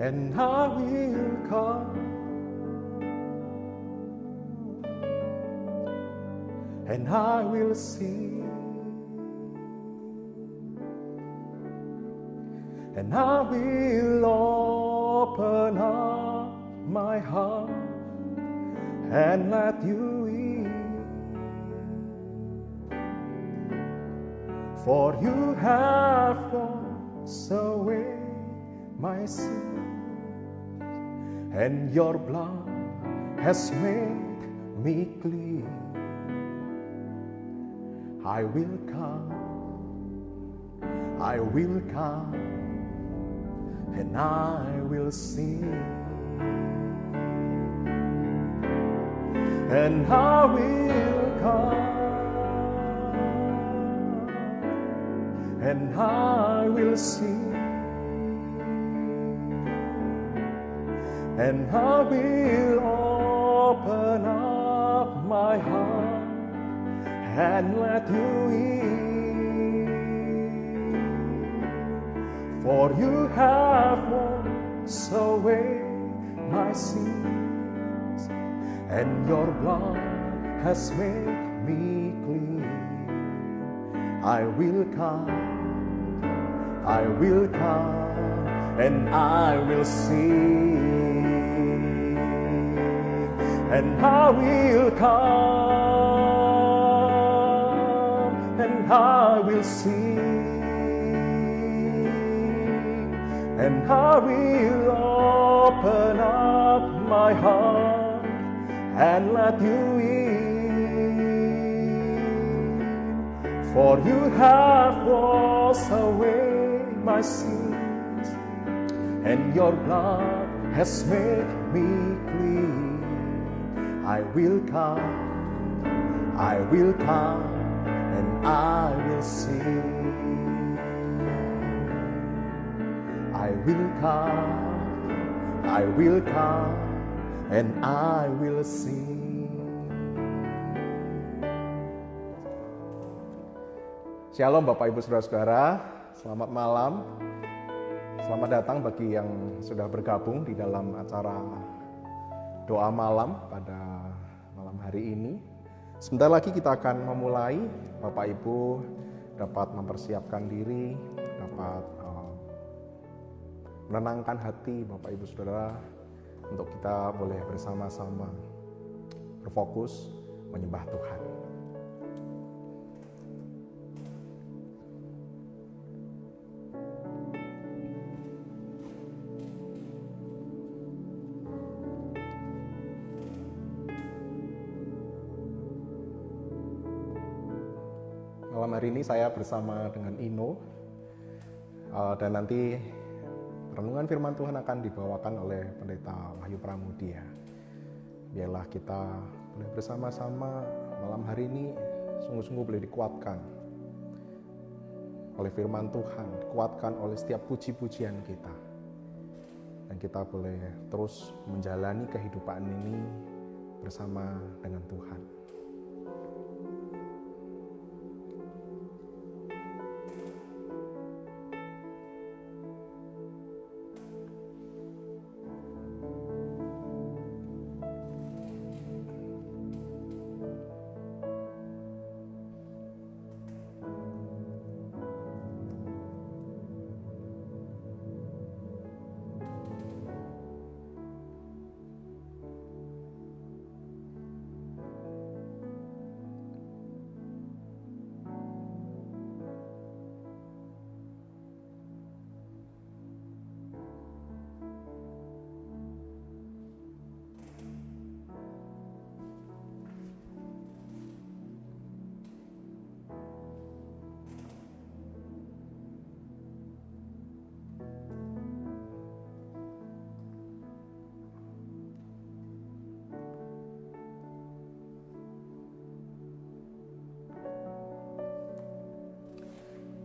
and I will come, and I will see, and I will open up my heart and let you in, for you have washed away my sins, and your blood has made me clean. I will come, and I will sing, and I will come, and I will sing, and I will open up my heart and let you in, for you have washed away my sins, and your blood has made me clean. I will come, and I will sing, and I will come, and I will sing, and I will open up my heart and let you in, for you have washed away my sins, and your blood has made me clean. I will come, and I will sing. I will come, and I will sing. Shalom Bapak Ibu Saudara-saudara, selamat malam. Selamat datang bagi yang sudah bergabung di dalam acara doa malam pada malam hari ini. Sebentar lagi kita akan memulai. Bapak Ibu dapat mempersiapkan diri, dapat menenangkan hati Bapak Ibu Saudara untuk kita boleh bersama-sama berfokus menyembah Tuhan. Malam hari ini saya bersama dengan Ino, dan nanti renungan firman Tuhan akan dibawakan oleh Pendeta Wahyu Pramudia. Biarlah kita boleh bersama-sama malam hari ini sungguh-sungguh boleh dikuatkan oleh firman Tuhan, dikuatkan oleh setiap puji-pujian kita. Dan kita boleh terus menjalani kehidupan ini bersama dengan Tuhan.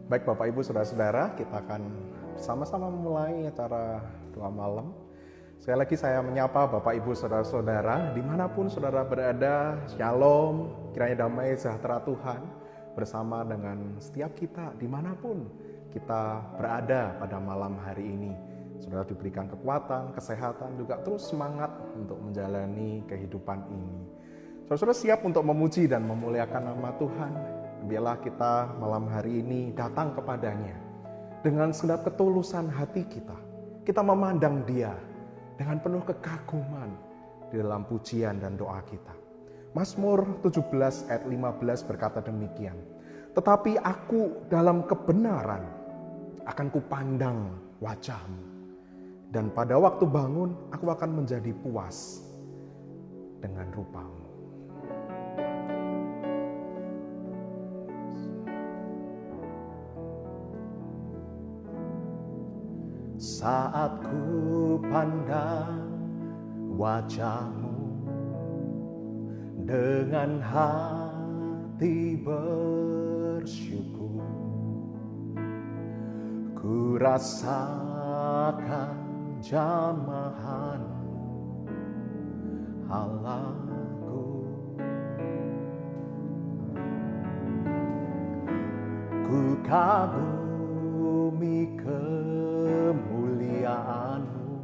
Baik Bapak Ibu Saudara-saudara, kita akan sama-sama memulai acara doa malam. Sekali lagi saya menyapa Bapak Ibu Saudara-saudara, dimanapun saudara berada, Shalom, kiranya damai sejahtera Tuhan bersama dengan setiap kita, dimanapun kita berada pada malam hari ini. Saudara diberikan kekuatan, kesehatan, juga terus semangat untuk menjalani kehidupan ini. Saudara siap untuk memuji dan memuliakan nama Tuhan. Biarlah kita malam hari ini datang kepadanya dengan segenap ketulusan hati kita. Kita memandang Dia dengan penuh kekaguman di dalam pujian dan doa kita. Mazmur 17 ayat 15 berkata demikian. Tetapi aku dalam kebenaran akan kupandang wajah-Mu. Dan pada waktu bangun, aku akan menjadi puas dengan rupa-Mu. Saat ku pandang wajah-Mu, dengan hati bersyukur, ku rasakan jamahan Allahku. Ku kagumi kemuliaan-Mu,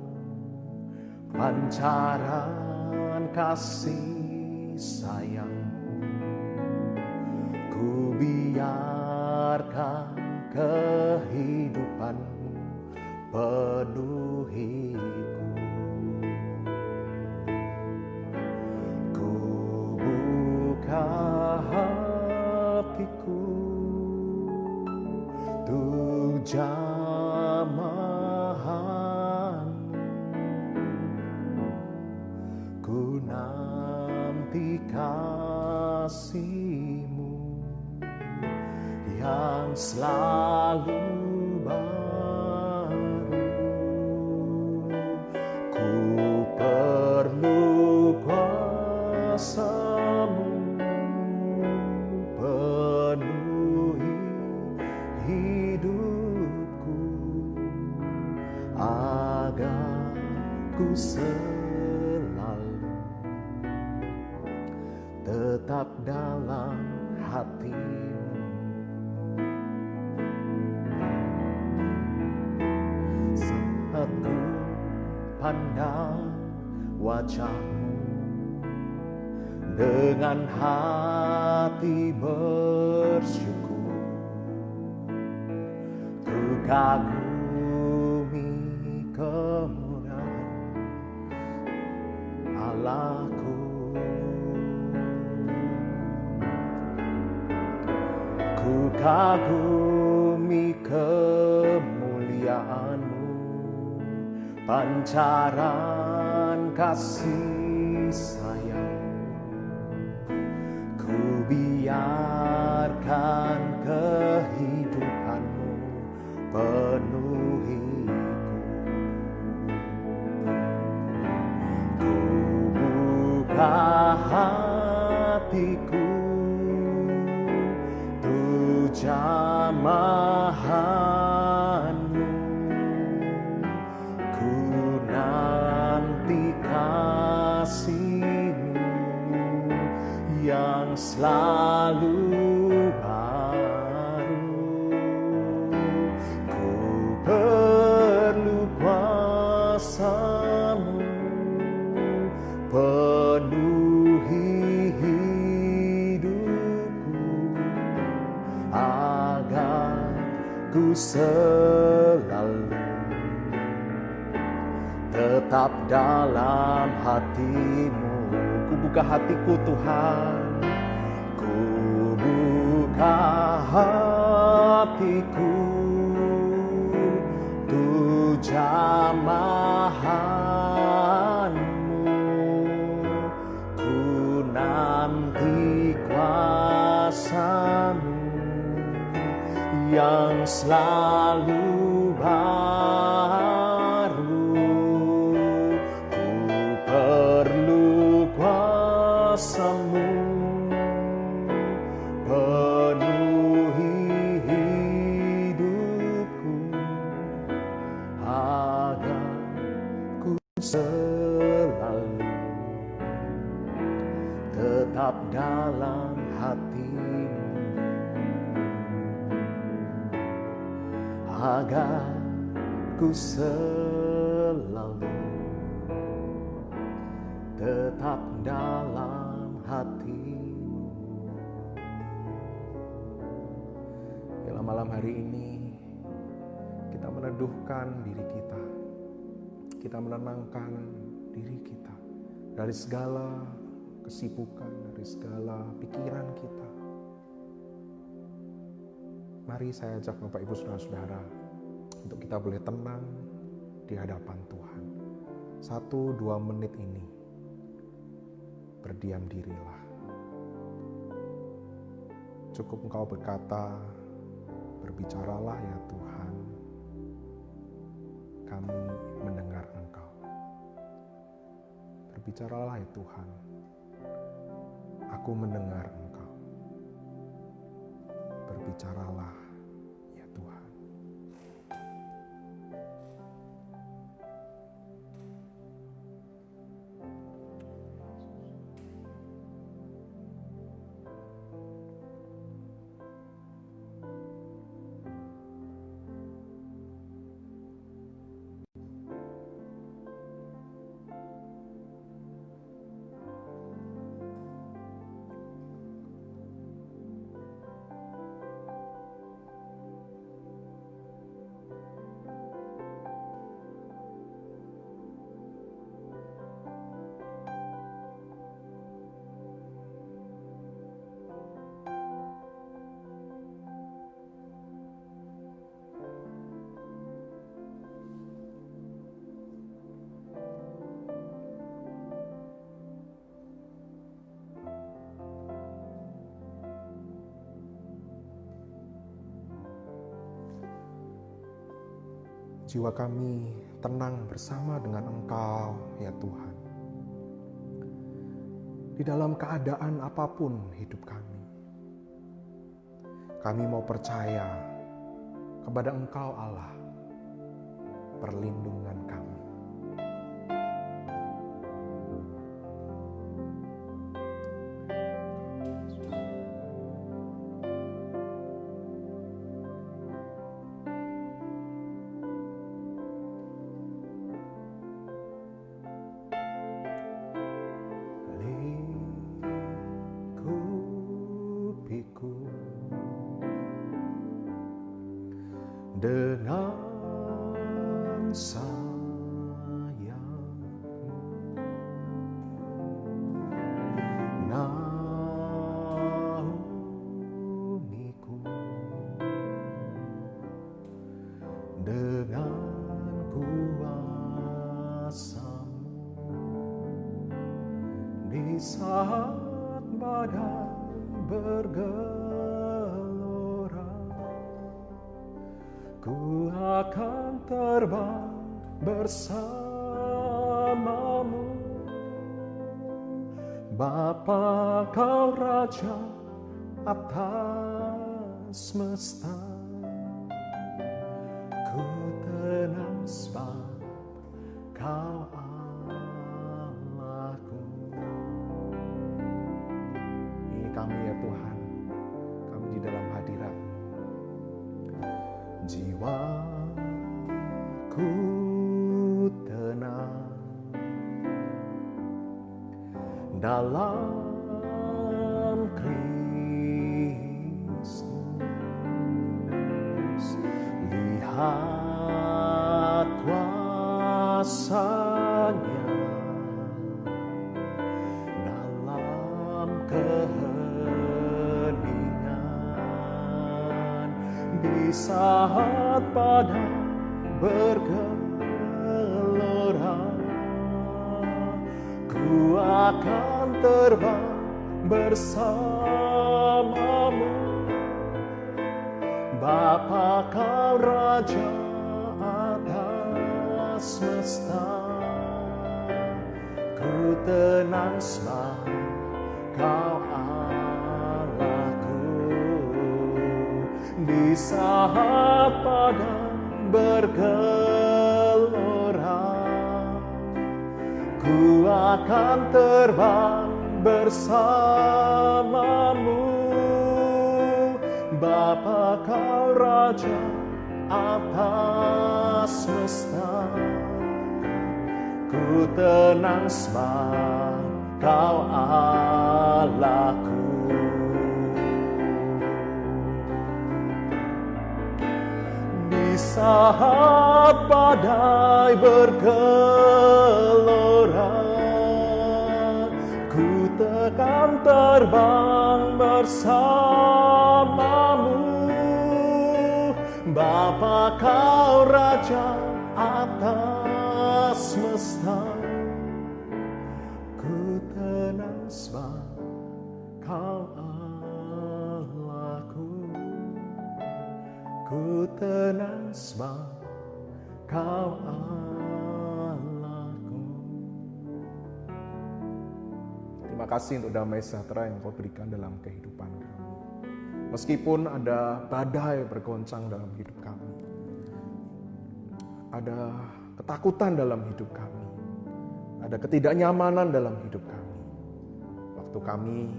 pancaran kasih sayang-Mu. Ku biarkan kehidupan-Mu penuhiku. Ku buka hatiku untuk jamahan-Mu. Ku nanti kasih-Mu yang selalu kuasa-Mu penuhi hidupku, agar ku selalu tetap dalam hati-Mu. Saat ku pandang wajah-Mu, dengan hati bersyukur, ku kagumi kemuliaan Allahku. Ku kagumi kemuliaan-Mu, pancaran kasih sayang. Ku biarkan kehidupan-Mu penuhiku. Ku buka hatiku untuk jamahan-Mu. Ku nanti kasih-Mu yang selalu baru. Ku perlu kuasa-Mu penuhi hidupku, agar ku selalu tetap dalam hati-Mu. Ku buka hatiku Tuhan, ku buka hatiku untuk jamahan-Mu. Ku nanti kuasa-Mu yang selalu baru. Ku perlu kuasa-Mu penuhi hidupku, agar ku selalu tetap dalam hati-Mu, agar ku selalu selalu tetap dalam hatimu. Bila malam hari ini kita meneduhkan diri kita menenangkan diri kita dari segala kesibukan, dari segala pikiran kita. Mari saya ajak Bapak Ibu Saudara-saudara untuk kita boleh tenang di hadapan Tuhan. 1-2 menit ini berdiam dirilah. Cukup engkau berkata, berbicaralah ya Tuhan, kami mendengar Engkau. Berbicaralah ya Tuhan, aku mendengar Engkau. Berbicaralah ya Tuhan. Jiwa kami tenang bersama dengan Engkau, ya Tuhan. Di dalam keadaan apapun hidup kami mau percaya kepada Engkau Allah, perlindungan kami. Dengan sayang-Mu, naungiku dengan kuasa-Mu di saat badai bergelora. Ku akan terbang bersama-Mu, Bapa Kau Raja atas semesta. Ku tenang sebab Kau Allahku. Ini kami ya Tuhan, kami di dalam hadirat. Jiwaku tenang dalam Kristus. Lihat kuasa-Nya dalam keheningan. Di saat badai bergelora, ku akan terbang bersama-Mu, Bapa Kau Raja atas semesta. Ku tenang sebab Kau Allahku. Di saat badai bergelora, ku akan terbang bersama-Mu, Bapa Kau Raja atas semesta. ku tenang sebab Kau Allahku. Di saat badai bergelora, ku tekan terbang bersamamu. Bapa, Kau Raja atas semesta, ku tenang sebab Kau Allahku. Ku tenang sebab Kau Allahku. Terima kasih untuk damai sejahtera yang Kau berikan dalam kehidupan kami. Meskipun ada badai bergoncang dalam hidup kami, ada ketakutan dalam hidup kami, ada ketidaknyamanan dalam hidup kami, waktu kami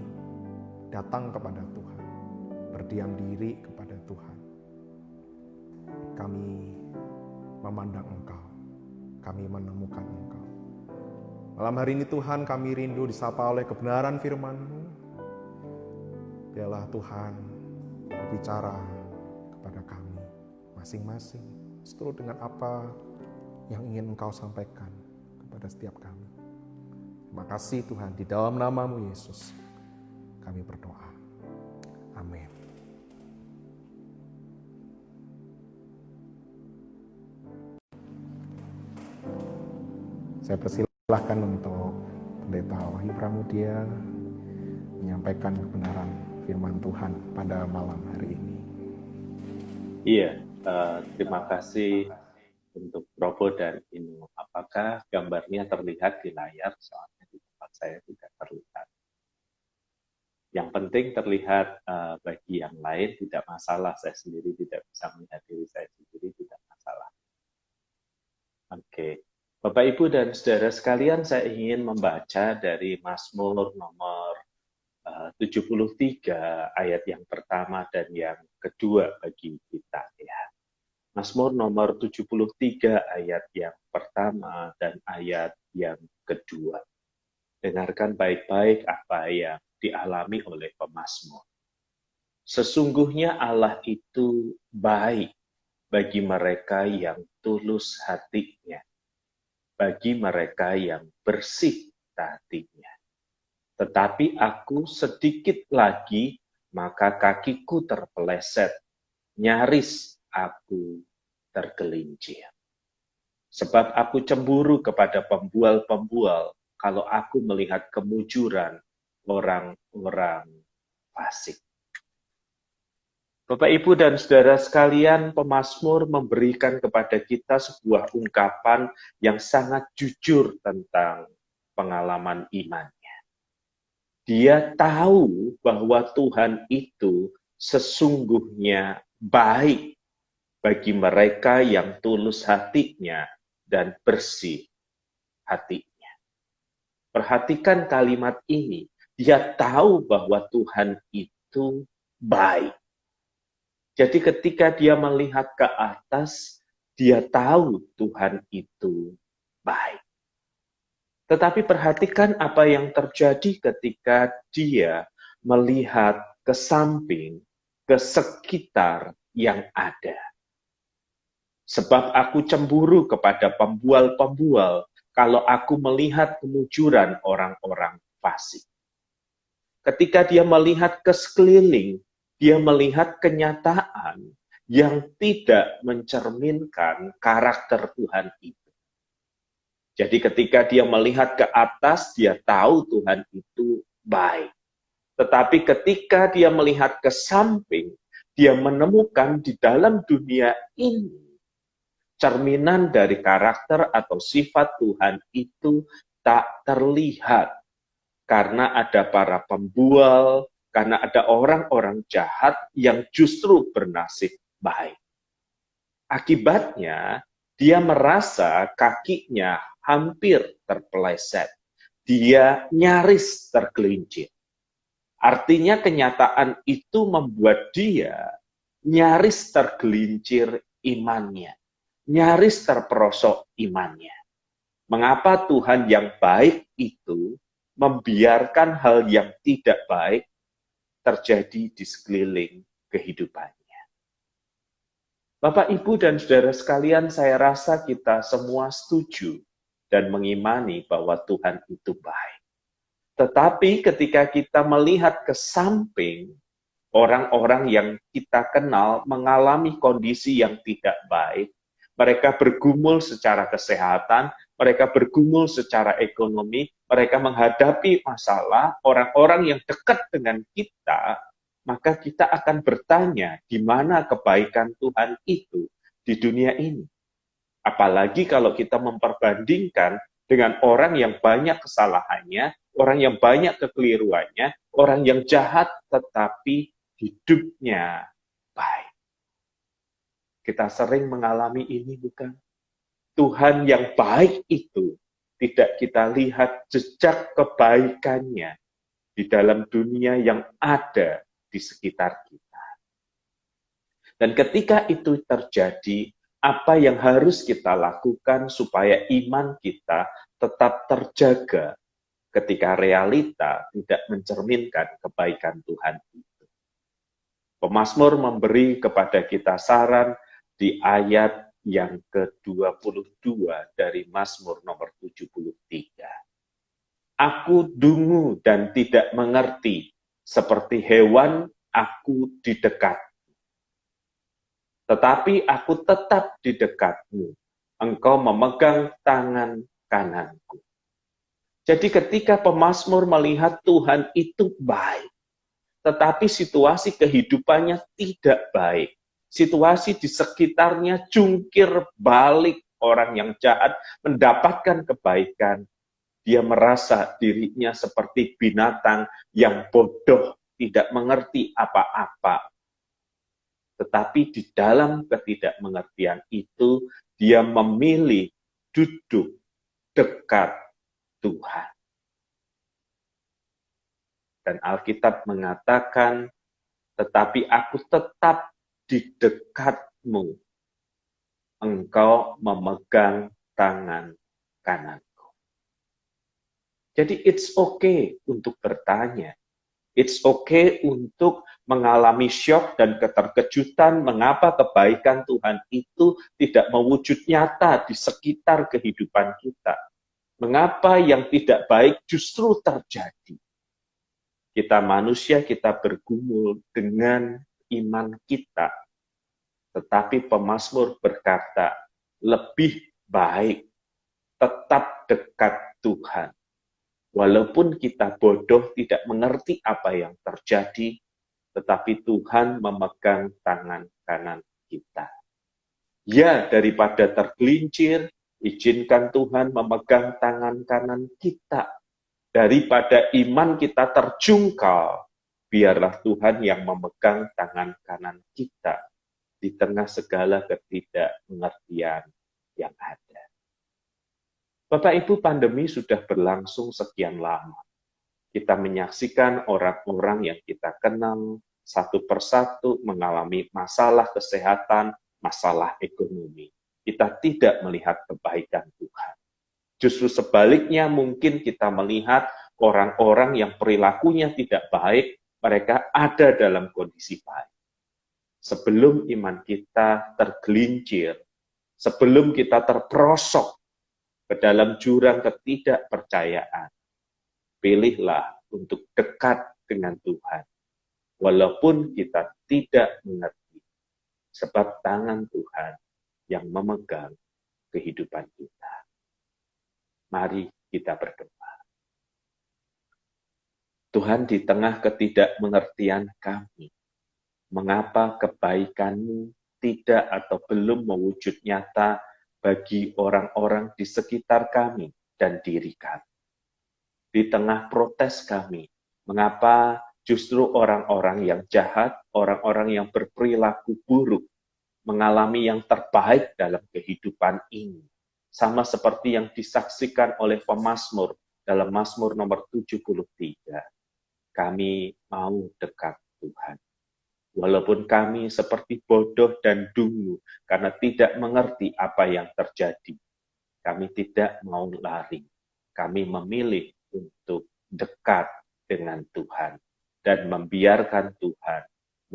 datang kepada Tuhan, berdiam diri kepada Tuhan, kami memandang Engkau, kami menemukan Engkau. Malam hari ini Tuhan, kami rindu disapa oleh kebenaran firman-Mu. Biarlah Tuhan berbicara kepada kami masing-masing seturut dengan apa yang ingin Engkau sampaikan kepada setiap kami. Terima kasih Tuhan, di dalam nama-Mu Yesus kami berdoa. Amin. Saya persilahkan untuk Pendeta Wahyu Pramudia menyampaikan kebenaran firman Tuhan pada malam hari ini. Iya, terima kasih untuk Probo dan Inu. Apakah gambarnya terlihat di layar? Soalnya di tempat saya tidak terlihat. Yang penting terlihat bagi yang lain tidak masalah. Saya sendiri tidak bisa melihat diri saya sendiri, tidak masalah. Oke. Bapak, Ibu, dan saudara sekalian, saya ingin membaca dari Mazmur nomor 73 ayat yang pertama dan yang kedua bagi kita, ya. Mazmur nomor 73 ayat yang pertama dan ayat yang kedua. Dengarkan baik-baik apa yang dialami oleh pemazmur. Sesungguhnya Allah itu baik bagi mereka yang tulus hatinya, bagi mereka yang bersih hatinya. Tetapi aku sedikit lagi, maka kakiku terpeleset, nyaris aku tergelincir. Sebab aku cemburu kepada pembual-pembual kalau aku melihat kemujuran orang-orang fasik. Bapak, Ibu, dan saudara sekalian, pemazmur memberikan kepada kita sebuah ungkapan yang sangat jujur tentang pengalaman iman. Dia tahu bahwa Tuhan itu sesungguhnya baik bagi mereka yang tulus hatinya dan bersih hatinya. Perhatikan kalimat ini. Dia tahu bahwa Tuhan itu baik. Jadi ketika dia melihat ke atas, dia tahu Tuhan itu baik. Tetapi perhatikan apa yang terjadi ketika dia melihat ke samping, ke sekitar yang ada. Sebab aku cemburu kepada pembual-pembual kalau aku melihat kemujuran orang-orang fasik. Ketika dia melihat ke sekeliling, dia melihat kenyataan yang tidak mencerminkan karakter Tuhan itu. Jadi ketika dia melihat ke atas, dia tahu Tuhan itu baik. Tetapi ketika dia melihat ke samping, dia menemukan di dalam dunia ini, cerminan dari karakter atau sifat Tuhan itu tak terlihat. Karena ada para pembual, karena ada orang-orang jahat yang justru bernasib baik. Akibatnya, dia merasa kakinya hampir terpeleset. Dia nyaris tergelincir. Artinya kenyataan itu membuat dia nyaris tergelincir imannya. Nyaris terperosok imannya. Mengapa Tuhan yang baik itu membiarkan hal yang tidak baik terjadi di sekeliling kehidupannya. Bapak, Ibu, dan saudara sekalian, saya rasa kita semua setuju dan mengimani bahwa Tuhan itu baik. Tetapi ketika kita melihat ke samping, orang-orang yang kita kenal mengalami kondisi yang tidak baik, mereka bergumul secara kesehatan, mereka bergumul secara ekonomi, mereka menghadapi masalah, orang-orang yang dekat dengan kita, maka kita akan bertanya, di mana kebaikan Tuhan itu di dunia ini? Apalagi kalau kita memperbandingkan dengan orang yang banyak kesalahannya, orang yang banyak kekeliruannya, orang yang jahat tetapi hidupnya baik. Kita sering mengalami ini, bukan? Tuhan yang baik itu tidak kita lihat jejak kebaikannya di dalam dunia yang ada di sekitar kita. Dan ketika itu terjadi, apa yang harus kita lakukan supaya iman kita tetap terjaga ketika realita tidak mencerminkan kebaikan Tuhan itu? Pemazmur memberi kepada kita saran di ayat yang ke-22 dari Mazmur nomor 73. Aku dungu dan tidak mengerti, seperti hewan aku di dekat. Tetapi aku tetap di dekatmu, engkau memegang tangan kananku. Jadi ketika pemazmur melihat Tuhan itu baik, tetapi situasi kehidupannya tidak baik, situasi di sekitarnya jungkir balik, orang yang jahat mendapatkan kebaikan, dia merasa dirinya seperti binatang yang bodoh, tidak mengerti apa-apa. Tetapi di dalam ketidakmengertian itu, dia memilih duduk dekat Tuhan. Dan Alkitab mengatakan, tetapi aku tetap di dekatmu, engkau memegang tangan kananku. Jadi it's okay untuk bertanya. It's okay untuk mengalami syok dan keterkejutan mengapa kebaikan Tuhan itu tidak mewujud nyata di sekitar kehidupan kita. Mengapa yang tidak baik justru terjadi. Kita manusia, kita bergumul dengan iman kita. Tetapi pemazmur berkata, lebih baik tetap dekat Tuhan. Walaupun kita bodoh, tidak mengerti apa yang terjadi, tetapi Tuhan memegang tangan kanan kita. Ya, daripada tergelincir, izinkan Tuhan memegang tangan kanan kita. Daripada iman kita terjungkal, biarlah Tuhan yang memegang tangan kanan kita di tengah segala ketidakmengertian yang ada. Bapak Ibu, pandemi sudah berlangsung sekian lama. Kita menyaksikan orang-orang yang kita kenal satu persatu mengalami masalah kesehatan, masalah ekonomi. Kita tidak melihat kebaikan Tuhan. Justru sebaliknya, mungkin kita melihat orang-orang yang perilakunya tidak baik, mereka ada dalam kondisi baik. Sebelum iman kita tergelincir, sebelum kita terperosok ke dalam jurang ketidakpercayaan, pilihlah untuk dekat dengan Tuhan. Walaupun kita tidak mengerti, sebab tangan Tuhan yang memegang kehidupan kita. Mari kita berdoa. Tuhan, di tengah ketidakmengertian kami, mengapa kebaikan-Mu tidak atau belum mewujud nyata bagi orang-orang di sekitar kami dan diri kami. Di tengah protes kami, mengapa justru orang-orang yang jahat, orang-orang yang berperilaku buruk, mengalami yang terbaik dalam kehidupan ini. Sama seperti yang disaksikan oleh pemazmur dalam Mazmur nomor 73. Kami mau dekat Tuhan. Walaupun kami seperti bodoh dan dungu karena tidak mengerti apa yang terjadi. Kami tidak mau lari. Kami memilih untuk dekat dengan Tuhan dan membiarkan Tuhan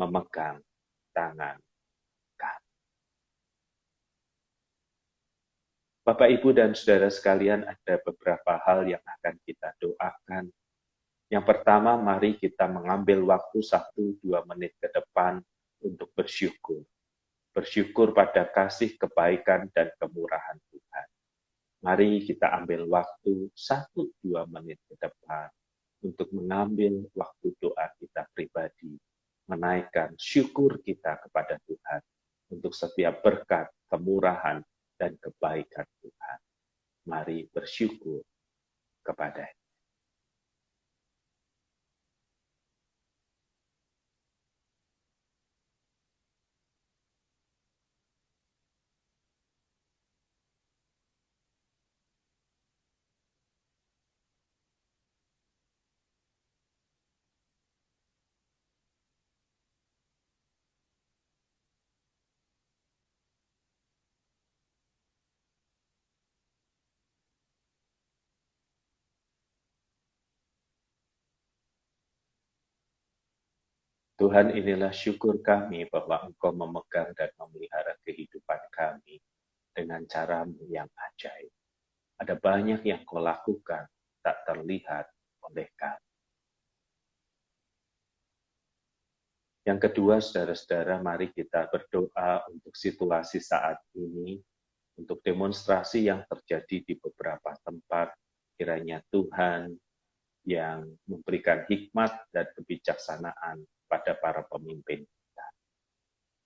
memegang tangan kami. Bapak, Ibu, dan saudara sekalian, ada beberapa hal yang akan kita doakan. Yang pertama, mari kita mengambil waktu 1-2 menit ke depan untuk bersyukur. Bersyukur pada kasih, kebaikan, dan kemurahan Tuhan. Mari kita ambil waktu 1-2 menit ke depan untuk mengambil waktu doa kita pribadi, menaikkan syukur kita kepada Tuhan untuk setiap berkat, kemurahan, dan kebaikan Tuhan. Mari bersyukur kepada Tuhan, inilah syukur kami bahwa Engkau memegang dan memelihara kehidupan kami dengan cara-Mu yang ajaib. Ada banyak yang Kau lakukan tak terlihat oleh kami. Yang kedua, saudara-saudara, mari kita berdoa untuk situasi saat ini, untuk demonstrasi yang terjadi di beberapa tempat. Kiranya Tuhan yang memberikan hikmat dan kebijaksanaan pada para pemimpin kita.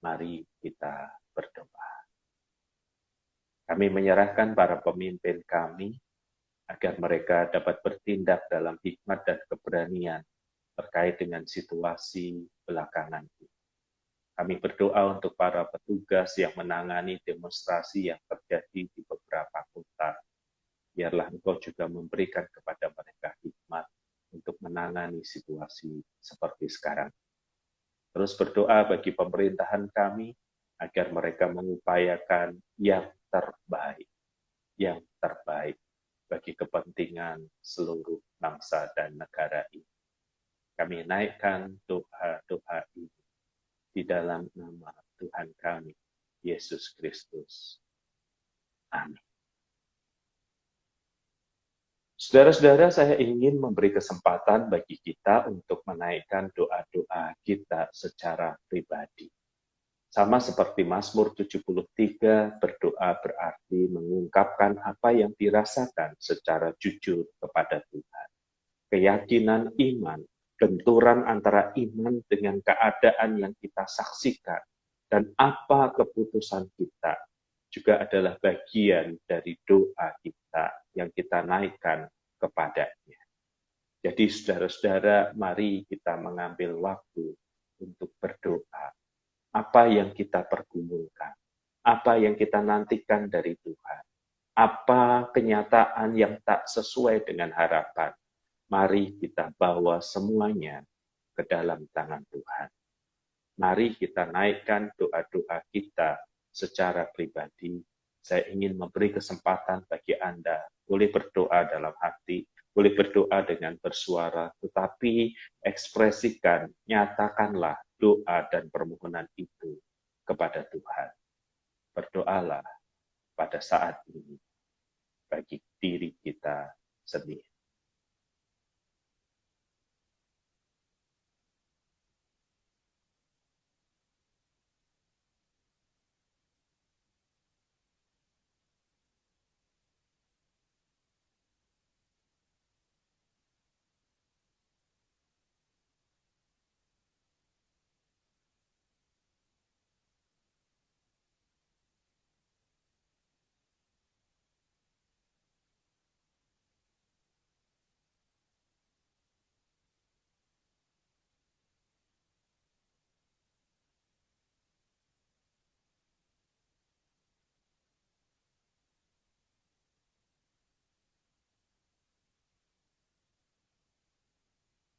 Mari kita berdoa. Kami menyerahkan para pemimpin kami agar mereka dapat bertindak dalam hikmat dan keberanian terkait dengan situasi belakangan ini. Kami berdoa untuk para petugas yang menangani demonstrasi yang terjadi di beberapa kota. Biarlah Engkau juga memberikan kepada mereka hikmat untuk menangani situasi seperti sekarang. Terus berdoa bagi pemerintahan kami agar mereka mengupayakan yang terbaik bagi kepentingan seluruh bangsa dan negara ini. Kami naikkan doa-doa ini di dalam nama Tuhan kami, Yesus Kristus. Amin. Saudara-saudara, saya ingin memberi kesempatan bagi kita untuk menaikkan doa-doa kita secara pribadi. Sama seperti Mazmur 73, berdoa berarti mengungkapkan apa yang dirasakan secara jujur kepada Tuhan. Keyakinan iman, benturan antara iman dengan keadaan yang kita saksikan, dan apa keputusan kita, juga adalah bagian dari doa kita yang kita naikkan kepadanya. Jadi saudara-saudara, mari kita mengambil waktu untuk berdoa. Apa yang kita pergumulkan, apa yang kita nantikan dari Tuhan, apa kenyataan yang tak sesuai dengan harapan, mari kita bawa semuanya ke dalam tangan Tuhan. Mari kita naikkan doa-doa kita secara pribadi. Saya ingin memberi kesempatan bagi Anda, boleh berdoa dalam hati, boleh berdoa dengan bersuara, tetapi ekspresikan, nyatakanlah doa dan permohonan itu kepada Tuhan. Berdoalah pada saat ini bagi diri kita sendiri.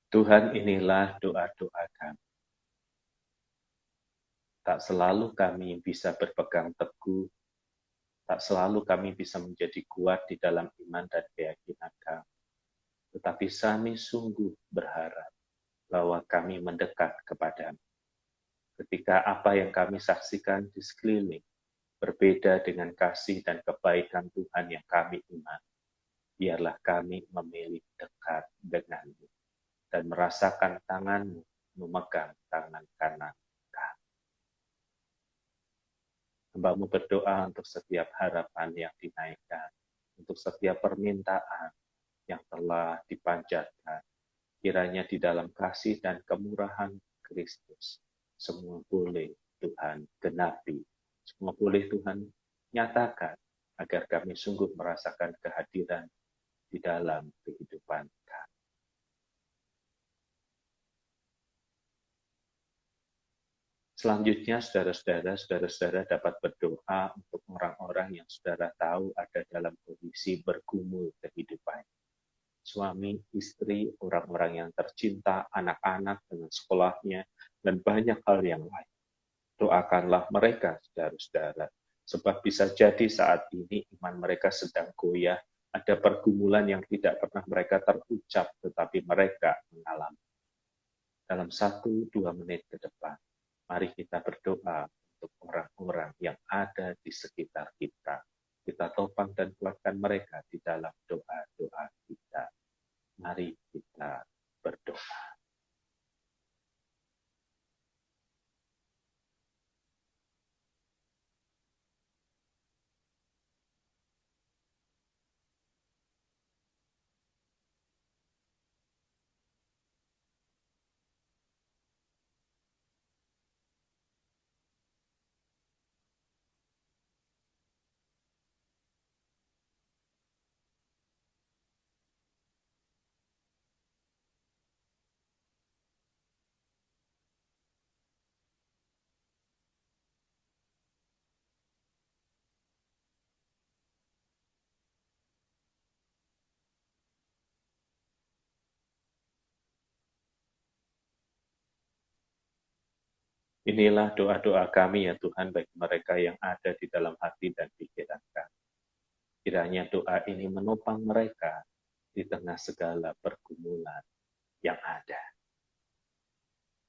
Tuhan, inilah doa-doa kami. Tak selalu kami bisa berpegang teguh Tak selalu kami bisa menjadi kuat di dalam iman dan keyakinan kami. Tetapi kami sungguh berharap bahwa kami mendekat kepadamu. Ketika apa yang kami saksikan di sekeliling berbeda dengan kasih dan kebaikan Tuhan yang kami iman, biarlah kami memilih dekat denganmu dan merasakan tanganmu memegang tangan kanan kami. Hamba-Mu berdoa untuk setiap harapan yang dinaikkan, untuk setiap permintaan yang telah dipanjatkan, kiranya di dalam kasih dan kemurahan Kristus, semua boleh Tuhan genapi, semua boleh Tuhan nyatakan, agar kami sungguh merasakan kehadiran di dalam kehidupan kami. Selanjutnya, saudara-saudara dapat berdoa untuk orang-orang yang saudara tahu ada dalam kondisi bergumul kehidupan. Suami, istri, orang-orang yang tercinta, anak-anak dengan sekolahnya, dan banyak hal yang lain. Doakanlah mereka, saudara-saudara, sebab bisa jadi saat ini iman mereka sedang goyah, ada pergumulan yang tidak pernah mereka terucap, tetapi mereka mengalami. Dalam 1-2 menit ke depan, mari kita berdoa untuk orang-orang yang ada di sekitar kita. Kita topang dan kuatkan mereka di dalam doa-doa kita. Mari kita berdoa. Inilah doa-doa kami ya Tuhan bagi mereka yang ada di dalam hati dan pikiran kami. Kiranya doa ini menopang mereka di tengah segala pergumulan yang ada.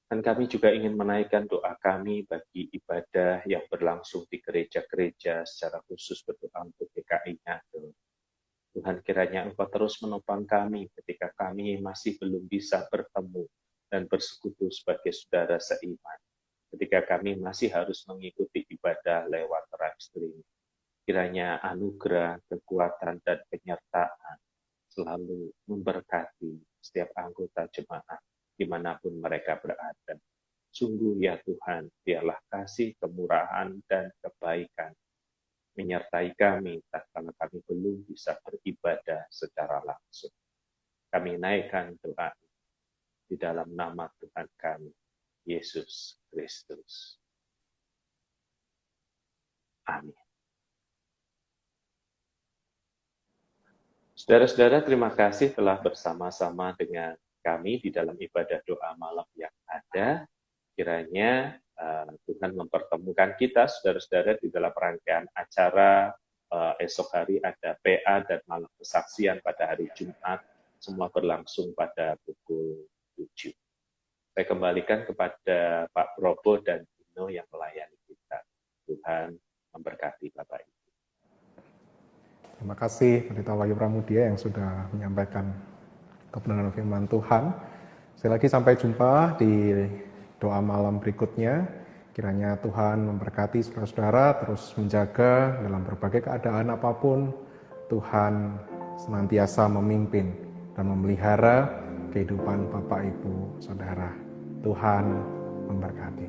Dan kami juga ingin menaikkan doa kami bagi ibadah yang berlangsung di gereja-gereja, secara khusus berdoa untuk GKI Ngado. Tuhan, kiranya Engkau terus menopang kami ketika kami masih belum bisa bertemu dan bersekutu sebagai saudara seiman. Ketika kami masih harus mengikuti ibadah lewat live streaming. Kiranya anugerah, kekuatan, dan penyertaan selalu memberkati setiap anggota jemaat dimanapun mereka berada. Sungguh ya Tuhan, biarlah kasih, kemurahan, dan kebaikan menyertai kami tatkala kami belum bisa beribadah secara langsung. Kami naikkan doa di dalam nama Tuhan kami, Yesus Kristus. Amin. Saudara-saudara, terima kasih telah bersama-sama dengan kami di dalam ibadah doa malam yang ada. Kiranya Tuhan mempertemukan kita, saudara-saudara, di dalam rangkaian acara esok hari ada PA dan malam kesaksian pada hari Jumat. Semua berlangsung pada pukul 7. Saya kembalikan kepada Pak Probo dan Dino yang melayani kita. Tuhan memberkati Bapak Ibu. Terima kasih Pendeta Wahyu Pramudia yang sudah menyampaikan kebenaran firman Tuhan. Sekali lagi sampai jumpa di doa malam berikutnya. Kiranya Tuhan memberkati saudara-saudara, terus menjaga dalam berbagai keadaan apapun. Tuhan senantiasa memimpin dan memelihara kehidupan Bapak Ibu Saudara. Tuhan memberkati.